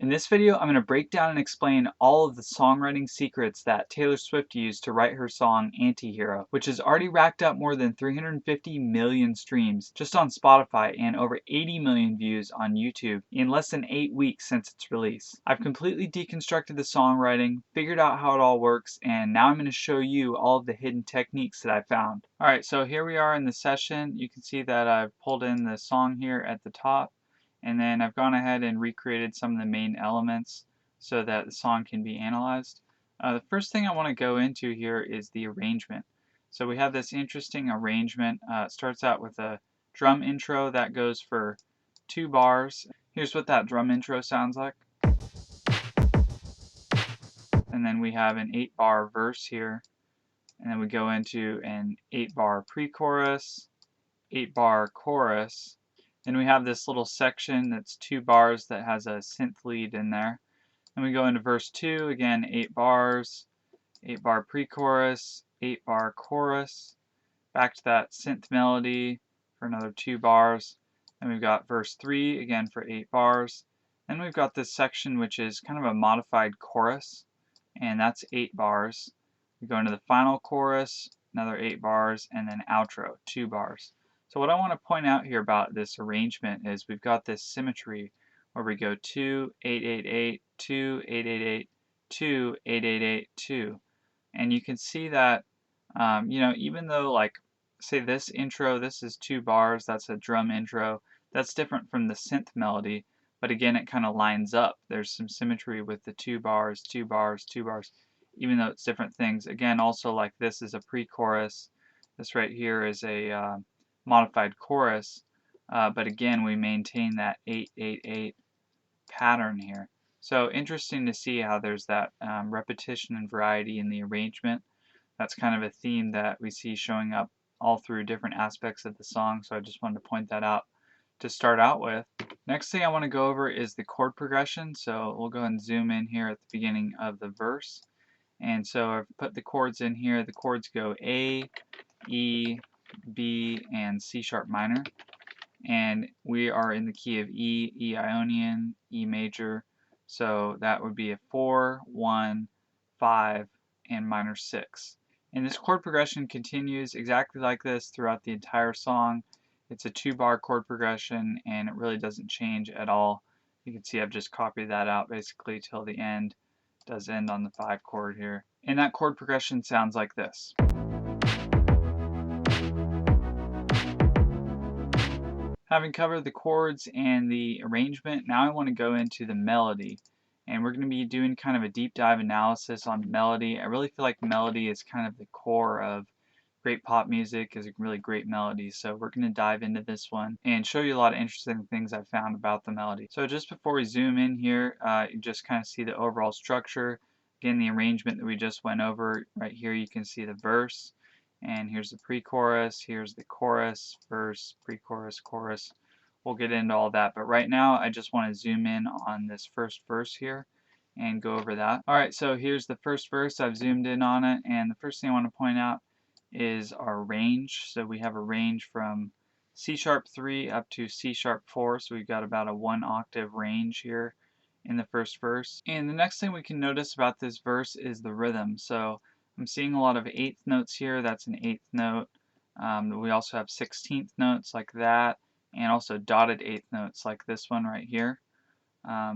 In this video, I'm going to break down and explain all of the songwriting secrets that Taylor Swift used to write her song Anti-Hero, which has already racked up more than 350 million streams just on Spotify and over 80 million views on YouTube in less than 8 weeks since its release. I've completely deconstructed the songwriting, figured out how it all works, and now I'm going to show you all of the hidden techniques that I found. Alright, so here we are in the session. You can see that I've pulled in the song here at the top. And then I've gone ahead and recreated some of the main elements so that the song can be analyzed. The first thing I want to go into here is the arrangement. So we have this interesting arrangement. It starts out with a drum intro that goes for 2 bars. Here's what that drum intro sounds like. And then we have an 8-bar verse here. And then we go into an 8-bar pre-chorus, 8-bar chorus. Then we have this little section that's 2 bars that has a synth lead in there. Then we go into verse 2, again 8 bars, 8-bar pre-chorus, 8-bar chorus, back to that synth melody for another 2 bars. Then we've got verse 3, again for 8 bars. Then we've got this section which is kind of a modified chorus, and that's 8 bars. We go into the final chorus, another 8 bars, and then outro, 2 bars. So what I want to point out here about this arrangement is we've got this symmetry where we go 2, 8, 8, 8, 2, 8, 8, 8, 2, 8, 8, 8, 2. And you can see that, even though, like, say this intro, this is 2 bars, that's a drum intro, that's different from the synth melody, but again, it kind of lines up. There's some symmetry with the 2 bars, 2 bars, 2 bars, even though it's different things. Again, also, like, this is a pre-chorus. This right here is a modified chorus, but again we maintain that 8-8-8 pattern here. So interesting to see how there's that repetition and variety in the arrangement. That's kind of a theme that we see showing up all through different aspects of the song, so I just wanted to point that out to start out with. Next thing I want to go over is the chord progression, so we'll go ahead and zoom in here at the beginning of the verse. And so I've put the chords in here. The chords go A, E, B, and C sharp minor, and we are in the key of E, E Ionian, E major, so that would be a 4, 1, 5, and minor 6. And this chord progression continues exactly like this throughout the entire song. It's a 2-bar chord progression and it really doesn't change at all. You can see I've just copied that out basically till the end. It does end on the 5 chord here. And that chord progression sounds like this. Having covered the chords and the arrangement, now I want to go into the melody. And we're going to be doing kind of a deep dive analysis on melody. I really feel like melody is kind of the core of great pop music, is a really great melody. So we're going to dive into this one and show you a lot of interesting things I found about the melody. So just before we zoom in here, you just kind of see the overall structure. Again, the arrangement that we just went over. Right here you can see the verse. And here's the pre-chorus, here's the chorus, verse, pre-chorus, chorus. We'll get into all that, but right now I just want to zoom in on this first verse here and go over that. Alright, so here's the first verse. I've zoomed in on it, and the first thing I want to point out is our range. So we have a range from C sharp 3 up to C sharp 4, so we've got about a 1-octave range here in the first verse. And the next thing we can notice about this verse is the rhythm. So I'm seeing a lot of 8th notes here. That's an 8th note. We also have 16th notes like that, and also dotted 8th notes like this one right here.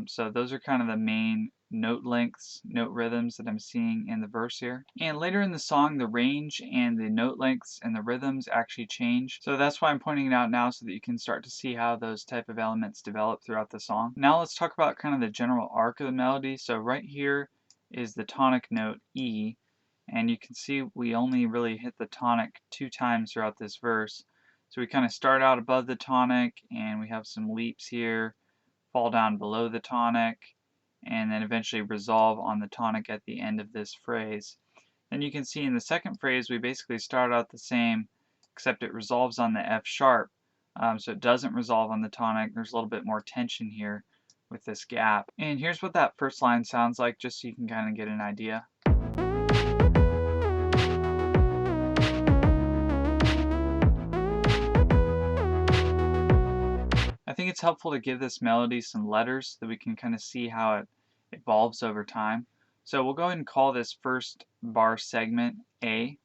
So those are kind of the main note lengths, note rhythms that I'm seeing in the verse here. And later in the song, the range and the note lengths and the rhythms actually change. So that's why I'm pointing it out now, so that you can start to see how those type of elements develop throughout the song. Now let's talk about kind of the general arc of the melody. So right here is the tonic note E. And you can see we only really hit the tonic 2 times throughout this verse. So we kind of start out above the tonic, and we have some leaps here, fall down below the tonic, and then eventually resolve on the tonic at the end of this phrase. Then you can see in the second phrase we basically start out the same, except it resolves on the F sharp. So it doesn't resolve on the tonic. There's a little bit more tension here with this gap. And here's what that first line sounds like, just so you can kind of get an idea. I think it's helpful to give this melody some letters so that we can kind of see how it evolves over time. So we'll go ahead and call this first bar segment A.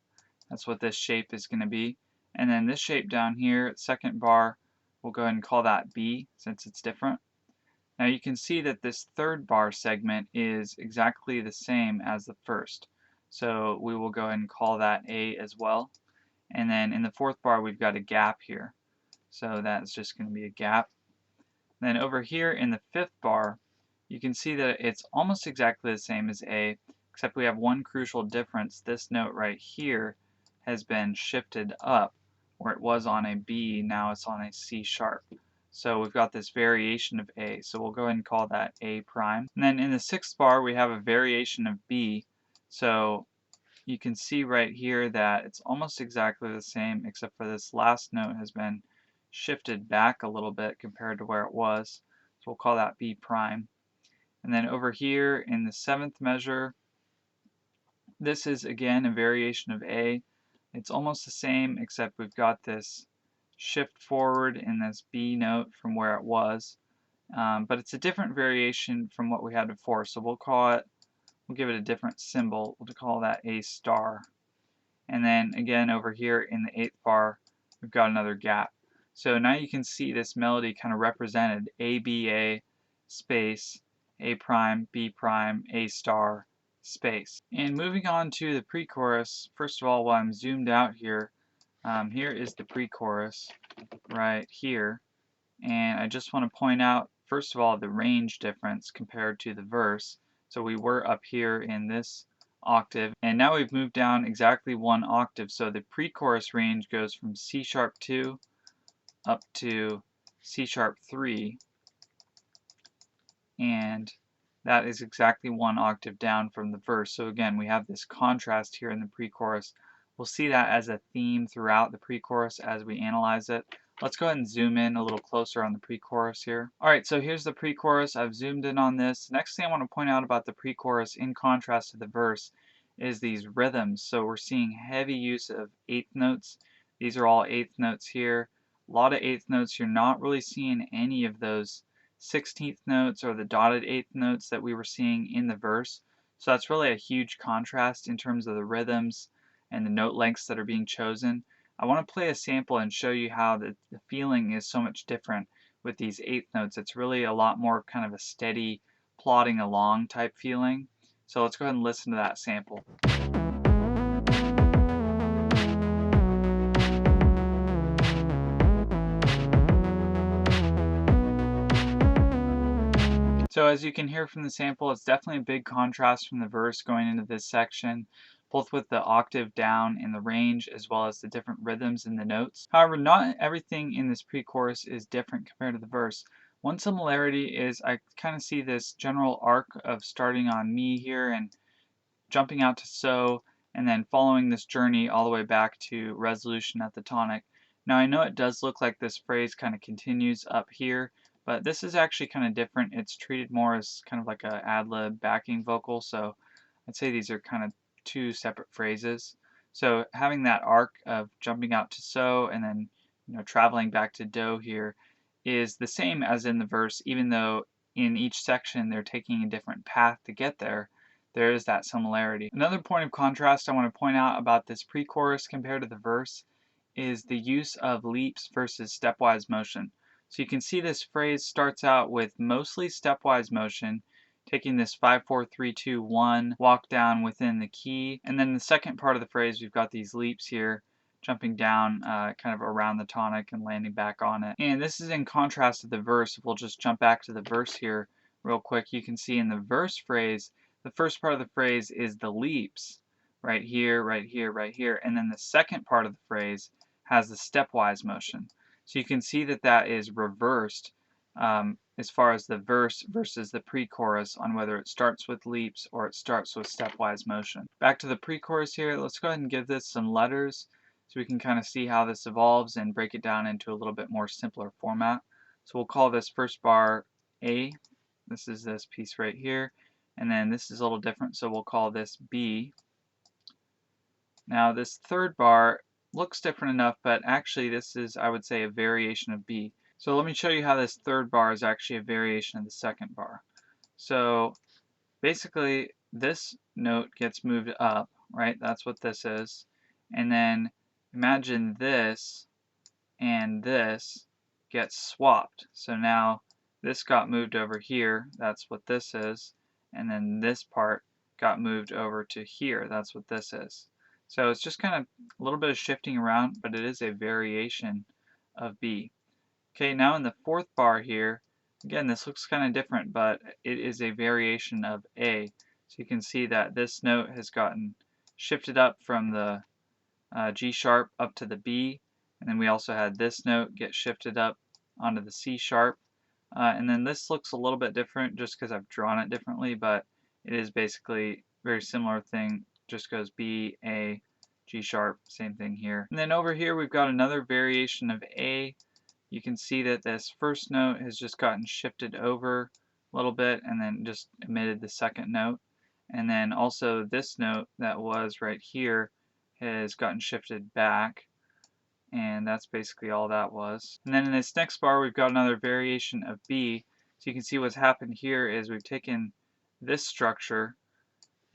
That's what this shape is going to be. And then this shape down here, second bar, we'll go ahead and call that B since it's different. Now you can see that this third bar segment is exactly the same as the first. So we will go ahead and call that A as well. And then in the fourth bar we've got a gap here. So that's just going to be a gap. Then over here in the fifth bar, you can see that it's almost exactly the same as A, except we have one crucial difference. This note right here has been shifted up, where it was on a B, now it's on a C sharp. So we've got this variation of A, so we'll go ahead and call that A prime. And then in the sixth bar, we have a variation of B, so you can see right here that it's almost exactly the same, except for this last note has been shifted back a little bit compared to where it was. So we'll call that B prime. And then over here in the seventh measure, this is again a variation of A. It's almost the same, except we've got this shift forward in this B note from where it was. But it's a different variation from what we had before. So we'll give it a different symbol. We'll call that A star. And then again over here in the eighth bar, we've got another gap. So now you can see this melody kind of represented A, B, A, space, A prime, B prime, A star, space. And moving on to the pre-chorus, first of all, while I'm zoomed out here, here is the pre-chorus right here. And I just want to point out, first of all, the range difference compared to the verse. So we were up here in this octave, and now we've moved down exactly one octave. So the pre-chorus range goes from C sharp 2 up to C sharp 3, and that is exactly one octave down from the verse. So again, we have this contrast here in the pre-chorus. We'll see that as a theme throughout the pre-chorus as we analyze it. Let's go ahead and zoom in a little closer on the pre-chorus here. Alright, so here's the pre-chorus. I've zoomed in on this. Next thing I want to point out about the pre-chorus in contrast to the verse is these rhythms. So we're seeing heavy use of eighth notes. These are all eighth notes here. A lot of eighth notes. You're not really seeing any of those 16th notes or the dotted eighth notes that we were seeing in the verse. So that's really a huge contrast in terms of the rhythms and the note lengths that are being chosen. I want to play a sample and show you how the feeling is so much different with these eighth notes. It's really a lot more kind of a steady plodding along type feeling. So let's go ahead and listen to that sample. So as you can hear from the sample, it's definitely a big contrast from the verse going into this section, both with the octave down in the range as well as the different rhythms in the notes. However, not everything in this pre-chorus is different compared to the verse. One similarity is I kind of see this general arc of starting on Mi here and jumping out to So, and then following this journey all the way back to resolution at the tonic. Now I know it does look like this phrase kind of continues up here, but this is actually kind of different. It's treated more as kind of like a ad-lib backing vocal, so I'd say these are kind of two separate phrases. So having that arc of jumping out to So and then traveling back to Do here is the same as in the verse, even though in each section they're taking a different path to get there. There is that similarity. Another point of contrast I want to point out about this pre-chorus compared to the verse is the use of leaps versus stepwise motion. So you can see this phrase starts out with mostly stepwise motion, taking this 5, 4, 3, 2, 1 walk down within the key, and then the second part of the phrase we've got these leaps here, jumping down kind of around the tonic and landing back on it. And this is in contrast to the verse. We'll just jump back to the verse here real quick. You can see in the verse phrase, the first part of the phrase is the leaps, right here, right here, right here, and then the second part of the phrase has the stepwise motion. So you can see that that is reversed as far as the verse versus the pre-chorus on whether it starts with leaps or it starts with stepwise motion. Back to the pre-chorus here, let's go ahead and give this some letters so we can kind of see how this evolves and break it down into a little bit more simpler format. So we'll call this first bar A. This is this piece right here. And then this is a little different, so we'll call this B. Now this third bar looks different enough, but actually this is, I would say, a variation of B. So let me show you how this third bar is actually a variation of the second bar. So basically this note gets moved up, right? That's what this is. And then imagine this and this gets swapped. So now this got moved over here, that's what this is, and then this part got moved over to here, that's what this is. So it's just kind of a little bit of shifting around, but it is a variation of B. Okay, now in the fourth bar here, again this looks kind of different, but it is a variation of A. So you can see that this note has gotten shifted up from the G sharp up to the B, and then we also had this note get shifted up onto the C sharp, and then this looks a little bit different just because I've drawn it differently, but it is basically a very similar thing, just goes B, A, G sharp, same thing here. And then over here we've got another variation of A. You can see that this first note has just gotten shifted over a little bit and then just emitted the second note. And then also this note that was right here has gotten shifted back, and that's basically all that was. And then in this next bar we've got another variation of B. So you can see what's happened here is we've taken this structure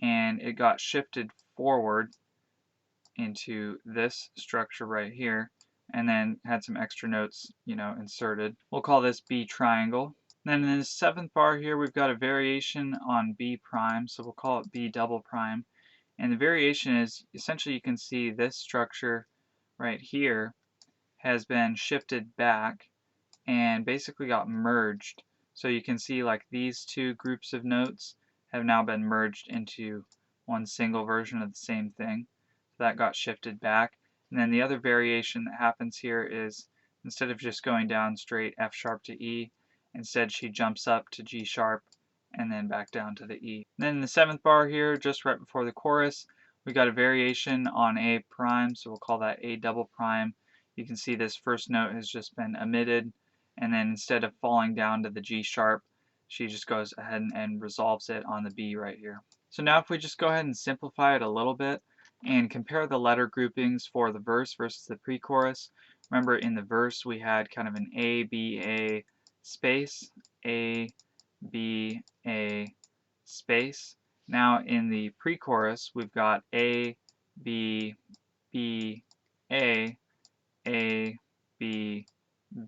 and it got shifted forward into this structure right here, and then had some extra notes, inserted. We'll call this B triangle. Then in the seventh bar here we've got a variation on B prime, so we'll call it B double prime. And the variation is essentially you can see this structure right here has been shifted back and basically got merged. So you can see like these two groups of notes have now been merged into one single version of the same thing. So that got shifted back. And then the other variation that happens here is instead of just going down straight F sharp to E, instead she jumps up to G sharp and then back down to the E. And then in the seventh bar here, just right before the chorus, we got a variation on A prime, so we'll call that A double prime. You can see this first note has just been omitted, and then instead of falling down to the G sharp, she just goes ahead and resolves it on the B right here. So now if we just go ahead and simplify it a little bit and compare the letter groupings for the verse versus the pre-chorus. Remember in the verse we had kind of an A, B, A space, A, B, A space. Now in the pre-chorus we've got A, B, B, A, B,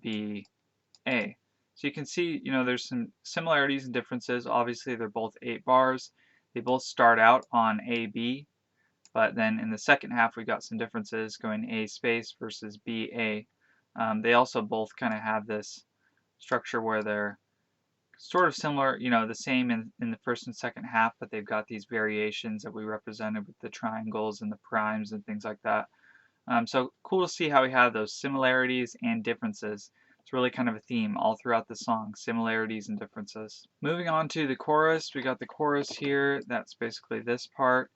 B, A. So you can see, there's some similarities and differences. Obviously they're both 8 bars. They both start out on A, B, but then in the second half we got some differences going A space versus B, A. They also both kind of have this structure where they're sort of similar, the same in the first and second half, but they've got these variations that we represented with the triangles and the primes and things like that. So cool to see how we have those similarities and differences. It's really kind of a theme all throughout the song, similarities and differences. Moving on to the chorus, we got the chorus here, that's basically this part.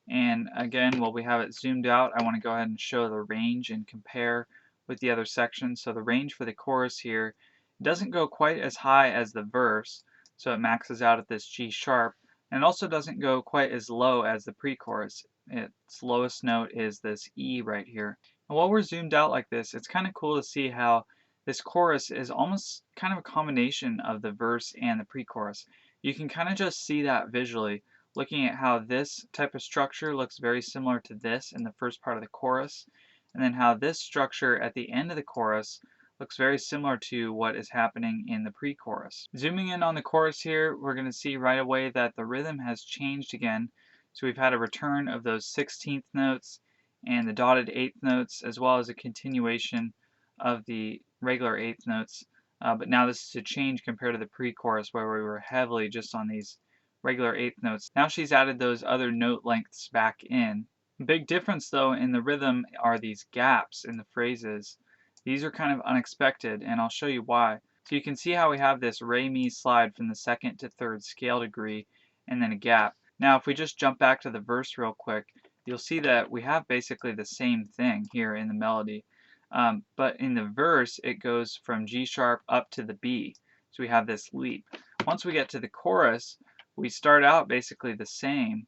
And again, while we have it zoomed out, I want to go ahead and show the range and compare with the other sections. So the range for the chorus here doesn't go quite as high as the verse, so it maxes out at this G sharp, and it also doesn't go quite as low as the pre-chorus. Its lowest note is this E right here. And while we're zoomed out like this, it's kind of cool to see how this chorus is almost kind of a combination of the verse and the pre-chorus. You can kind of just see that visually, looking at how this type of structure looks very similar to this in the first part of the chorus, and then how this structure at the end of the chorus looks very similar to what is happening in the pre-chorus. Zooming in on the chorus here, we're going to see right away that the rhythm has changed again. So we've had a return of those 16th notes and the dotted 8th notes, as well as a continuation of the regular 8th notes. But now this is a change compared to the pre-chorus where we were heavily just on these regular 8th notes. Now she's added those other note lengths back in. The big difference though in the rhythm are these gaps in the phrases. These are kind of unexpected, and I'll show you why. So you can see how we have this re-mi slide from the second to third scale degree and then a gap. Now if we just jump back to the verse real quick, you'll see that we have basically the same thing here in the melody. But in the verse it goes from G sharp up to the B. So we have this leap. Once we get to the chorus, we start out basically the same,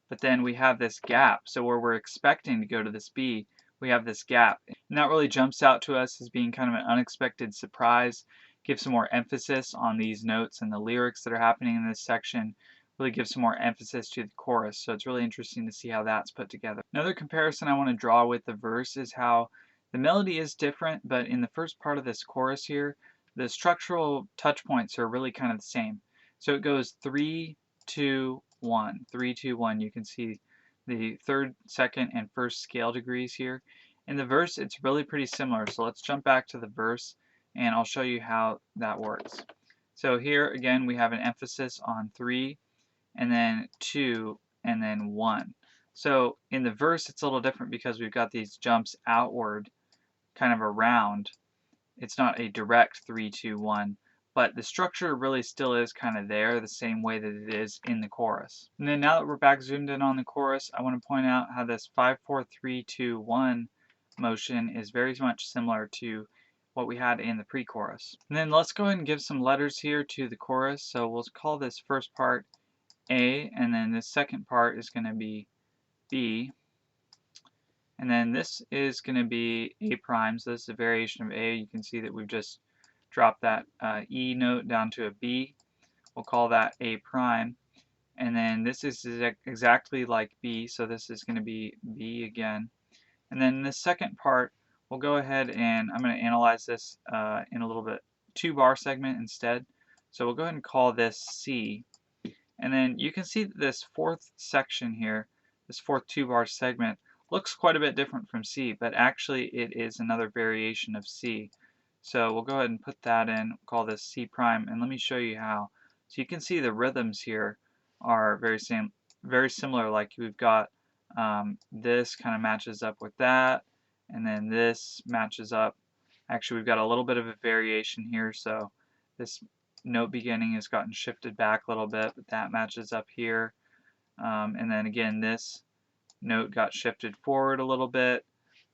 but then we have this gap. So where we're expecting to go to this B, we have this gap. And that really jumps out to us as being kind of an unexpected surprise, gives some more emphasis on these notes and the lyrics that are happening in this section, really gives some more emphasis to the chorus. So it's really interesting to see how that's put together. Another comparison I want to draw with the verse is how the melody is different, but in the first part of this chorus here, the structural touch points are really kind of the same. So it goes 3, 2, 1, 3, 2, 1. You can see the third, second, and first scale degrees here. In the verse, it's really pretty similar. So let's jump back to the verse, and I'll show you how that works. So here, again, we have an emphasis on 3, and then 2, and then 1. So in the verse, it's a little different because we've got these jumps outward, kind of around. It's not a direct 3, 2, 1, but the structure really still is kind of there, the same way that it is in the chorus. And then now that we're back zoomed in on the chorus, I want to point out how this 5, 4, 3, 2, 1 motion is very much similar to what we had in the pre-chorus. And then let's go ahead and give some letters here to the chorus. So we'll call this first part A, and then this second part is going to be B. And then this is going to be A prime, so this is a variation of A. You can see that we've just dropped that E note down to a B. We'll call that A prime. And then this is exactly like B, so this is going to be B again. And then the second part, we'll go ahead and I'm going to analyze this in a little bit 2-bar segment instead. So we'll go ahead and call this C. And then you can see that this fourth section here, this fourth 2-bar segment, looks quite a bit different from C, but actually it is another variation of C. So we'll go ahead and put that in, call this C prime, and let me show you how. So you can see the rhythms here are very similar. Like we've got this kind of matches up with that, and then this matches up. Actually, we've got a little bit of a variation here, so this note beginning has gotten shifted back a little bit, but that matches up here. And then again, this note got shifted forward a little bit.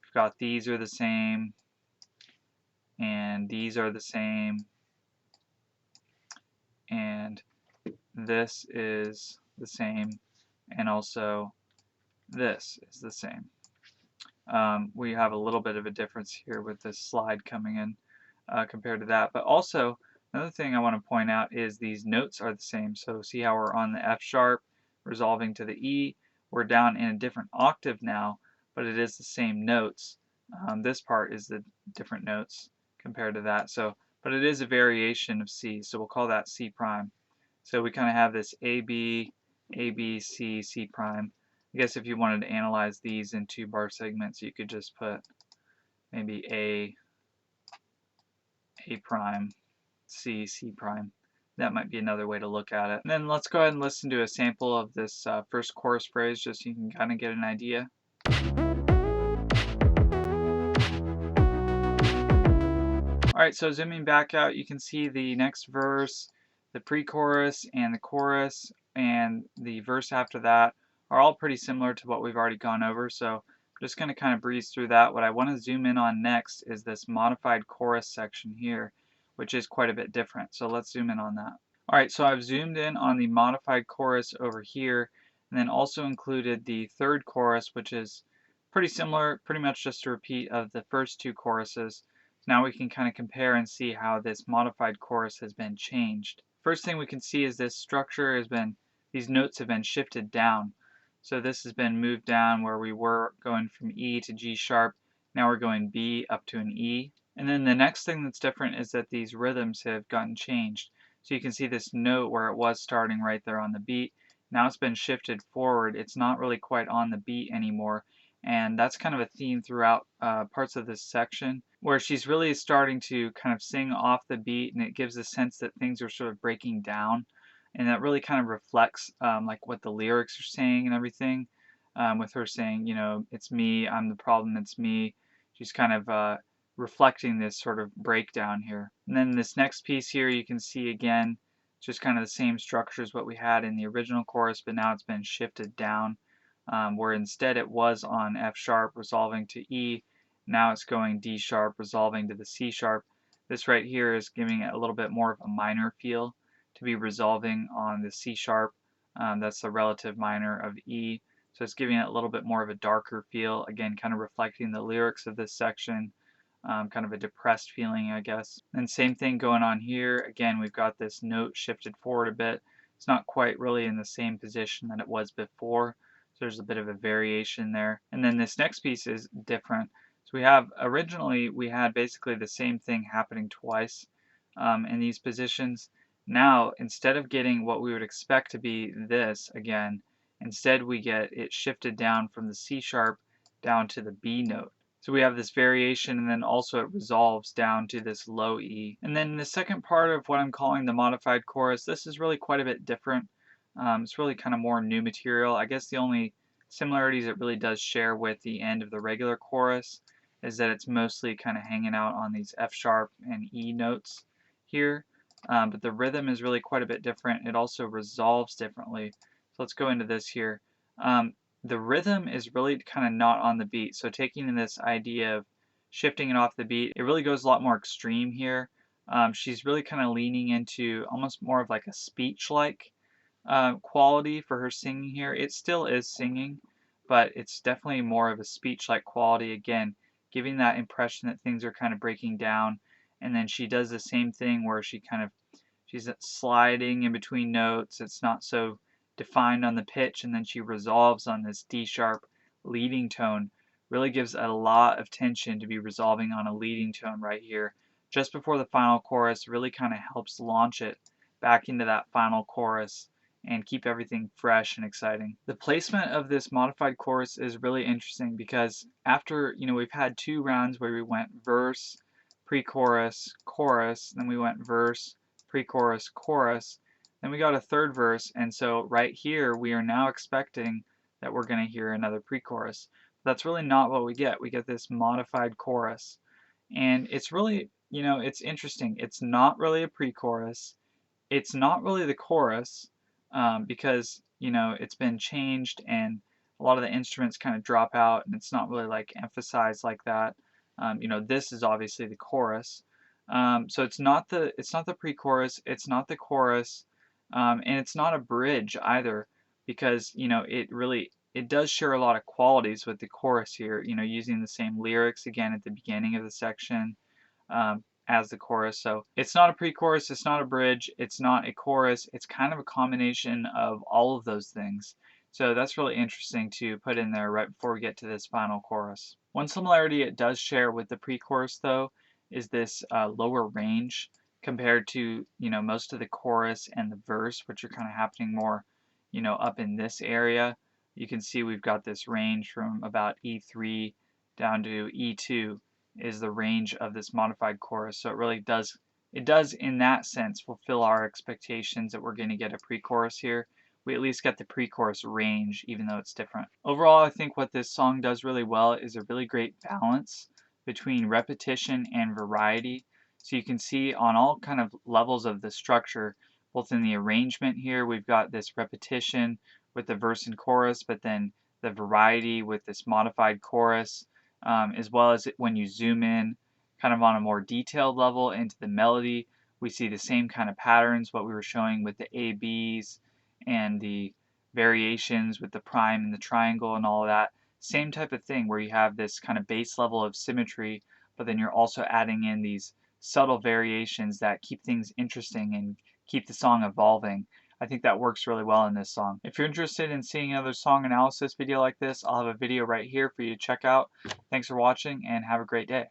We've got these are the same, and these are the same, and this is the same, and also this is the same. We have a little bit of a difference here with this slide coming in compared to that, but also another thing I want to point out is these notes are the same. So see how we're on the F sharp resolving to the E. We're down in a different octave now, but it is the same notes. This part is the different notes compared to that. So, but it is a variation of C, so we'll call that C prime. So we kind of have this A, B, C, C prime. I guess if you wanted to analyze these in 2-bar segments, you could just put maybe A prime, C, C prime. That might be another way to look at it. And then let's go ahead and listen to a sample of this first chorus phrase just so you can kind of get an idea. Alright, so zooming back out, you can see the next verse, the pre-chorus, and the chorus, and the verse after that are all pretty similar to what we've already gone over, so I'm just going to kind of breeze through that. What I want to zoom in on next is this modified chorus section here, which is quite a bit different. So let's zoom in on that. Alright, so I've zoomed in on the modified chorus over here, and then also included the third chorus, which is pretty similar, pretty much just a repeat of the first 2 choruses. Now we can kind of compare and see how this modified chorus has been changed. First thing we can see is this structure has been, these notes have been shifted down. So this has been moved down where we were going from E to G sharp. Now we're going B up to an E. And then the next thing that's different is that these rhythms have gotten changed. So you can see this note where it was starting right there on the beat. Now it's been shifted forward. It's not really quite on the beat anymore. And that's kind of a theme throughout parts of this section, where she's really starting to kind of sing off the beat, and it gives a sense that things are sort of breaking down. And that really kind of reflects like what the lyrics are saying and everything, with her saying, you know, it's me, I'm the problem, it's me. She's kind of reflecting this sort of breakdown here. And then this next piece here, you can see again, just kind of the same structure as what we had in the original chorus, but now it's been shifted down, where instead it was on F sharp resolving to E, now it's going D sharp resolving to the C sharp. This right here is giving it a little bit more of a minor feel, to be resolving on the C sharp. That's the relative minor of E. So it's giving it a little bit more of a darker feel, again, kind of reflecting the lyrics of this section, kind of a depressed feeling, I guess. And same thing going on here. Again, we've got this note shifted forward a bit. It's not quite really in the same position that it was before, so there's a bit of a variation there. And then this next piece is different. So we have, originally we had basically the same thing happening twice in these positions. Now, instead of getting what we would expect to be this again, instead we get it shifted down from the C sharp down to the B note. So we have this variation, and then also it resolves down to this low E. And then the second part of what I'm calling the modified chorus, this is really quite a bit different. It's really kind of more new material. I guess the only similarities it really does share with the end of the regular chorus is that it's mostly kind of hanging out on these F sharp and E notes here. But the rhythm is really quite a bit different. It also resolves differently. So let's go into this here. The rhythm is really kind of not on the beat. So taking this idea of shifting it off the beat, it really goes a lot more extreme here. She's really kind of leaning into almost more of like a speech-like quality for her singing here. It still is singing, but it's definitely more of a speech-like quality. Again, giving that impression that things are kind of breaking down. And then she does the same thing where she's sliding in between notes. It's not so defined on the pitch, and then she resolves on this D sharp leading tone. Really gives a lot of tension to be resolving on a leading tone right here. Just before the final chorus, really kind of helps launch it back into that final chorus and keep everything fresh and exciting. The placement of this modified chorus is really interesting because after, we've had 2 rounds where we went verse, pre-chorus, chorus, then we went verse, pre-chorus, chorus, then we got a 3rd verse, and so right here we are now expecting that we're going to hear another pre-chorus. That's really not what we get. We get this modified chorus, and it's really, it's interesting. It's not really a pre-chorus. It's not really the chorus because, it's been changed and a lot of the instruments kind of drop out and it's not really like emphasized like that. This is obviously the chorus. So it's not the pre-chorus, it's not the chorus, and it's not a bridge either because it does share a lot of qualities with the chorus here. Using the same lyrics again at the beginning of the section as the chorus. So it's not a pre-chorus, it's not a bridge, it's not a chorus. It's kind of a combination of all of those things. So that's really interesting to put in there right before we get to this final chorus. One similarity it does share with the pre-chorus though is this lower range compared to most of the chorus and the verse, which are kind of happening more up in this area. You can see we've got this range from about E3 down to E2 is the range of this modified chorus. So it does in that sense fulfill our expectations that we're going to get a pre-chorus here. We at least get the pre-chorus range, even though it's different. Overall, I think what this song does really well is a really great balance between repetition and variety. So you can see on all kind of levels of the structure, both in the arrangement here, we've got this repetition with the verse and chorus, but then the variety with this modified chorus, as well as when you zoom in kind of on a more detailed level into the melody, we see the same kind of patterns, what we were showing with the ABs and the variations with the prime and the triangle and all of that. Same type of thing where you have this kind of base level of symmetry, but then you're also adding in these subtle variations that keep things interesting and keep the song evolving. I think that works really well in this song. If you're interested in seeing another song analysis video like this, I'll have a video right here for you to check out. Thanks for watching and have a great day.